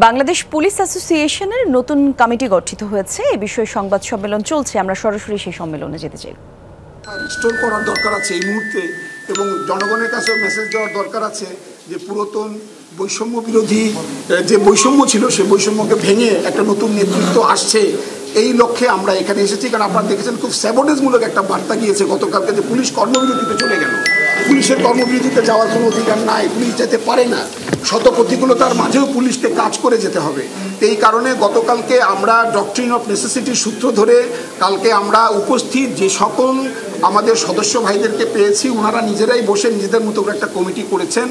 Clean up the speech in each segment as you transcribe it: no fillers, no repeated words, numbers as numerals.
Bangladesh police অ্যাসোসিয়েশনের নতুন committee গঠিত হয়েছে। এই বিষয়ে সংবাদ সম্মেলন চলছে, আমরা সরাসরি সেই সম্মেলনে যেতে চাই। রিস্টোর করার দরকার আছে এই মুহূর্তে, এবং জনগণের কাছে মেসেজ দেওয়ার দরকার আছে যে পুরাতন বৈষম্য বিরোধী যে বৈষম্য ছিল সেই বৈষম্যকে ভেঙে একটা নতুন নেতৃত্ব আসছে, এই লক্ষ্যে আমরা এখানে এসেছি। কারণ আপনারা দেখেছেন খুব স্যাবোটেজমূলক একটা বার্তা গিয়েছে গতকালকে যে পুলিশ কর্মবিরতিতে চলে গেল। পুলিশের কর্মবিরতিতে যাওয়ার কোনো অধিকার নাই, পুলিশ যেতে পারে না। শত প্রতিকূলতার মাঝেও পুলিশকে কাজ করে যেতে হবে। এই কারণে গতকালকে আমরা ডক্ট্রিন অফ নেসেসিটির সূত্র ধরে কালকে আমরা উপস্থিত যে সকল আমাদের সদস্য ভাইদেরকে পেয়েছি, ওনারা নিজেরাই বসে নিজেদের মতো করে একটা কমিটি করেছেন।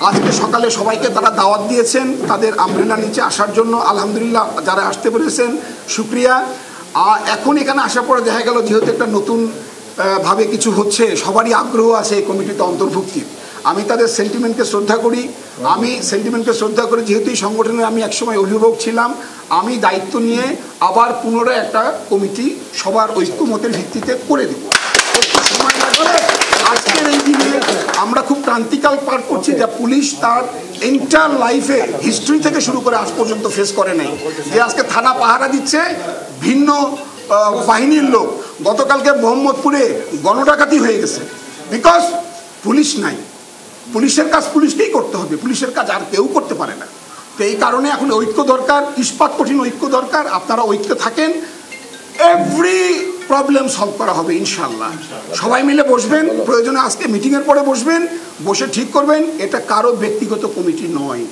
আজকে সকালে সবাইকে তারা দাওয়াত দিয়েছেন তাদের আমব্রেলা নিচে আসার জন্য। আলহামদুলিল্লাহ, যারা আসতে পেরেছেন শুক্রিয়া। এখন এখানে আসার পরে দেখা গেল যেহেতু একটা নতুন ভাবে কিছু হচ্ছে, সবারই আগ্রহ আছে এই কমিটিতে অন্তর্ভুক্তির। আমি তাদের সেন্টিমেন্টকে শ্রদ্ধা করি। যেহেতু এই সংগঠনের আমি একসময় অভিভাবক ছিলাম, আমি দায়িত্ব নিয়ে আবার পুনরায় একটা কমিটি সবার ঐক্যমতের ভিত্তিতে করে দেব। সময় লাগবে। আজকের এই দিনে আমরা খুব ক্রান্তিকাল পার করছি, যা পুলিশ তার এন্টার লাইফে হিস্ট্রি থেকে শুরু করে আজ পর্যন্ত ফেস করে নাই। যে আজকে থানা পাহারা দিচ্ছে ভিন্ন বাহিনীর লোক। গতকালকে মোহাম্মদপুরে গণডাকাতি হয়ে গেছে, বিকজ পুলিশ নাই। পুলিশের কাজ পুলিশকেই করতে হবে, পুলিশের কাজ আর কেউ করতে পারে না। তো এই কারণে এখন ঐক্য দরকার, ইস্পাত কঠিন ঐক্য দরকার। আপনারা ঐক্যে থাকেন, এভরি প্রবলেম সলভ করা হবে ইনশাল্লাহ। সবাই মিলে বসবেন, প্রয়োজনে আজকে মিটিংয়ের পরে বসবেন, বসে ঠিক করবেন। এটা কারো ব্যক্তিগত কমিটি নয়।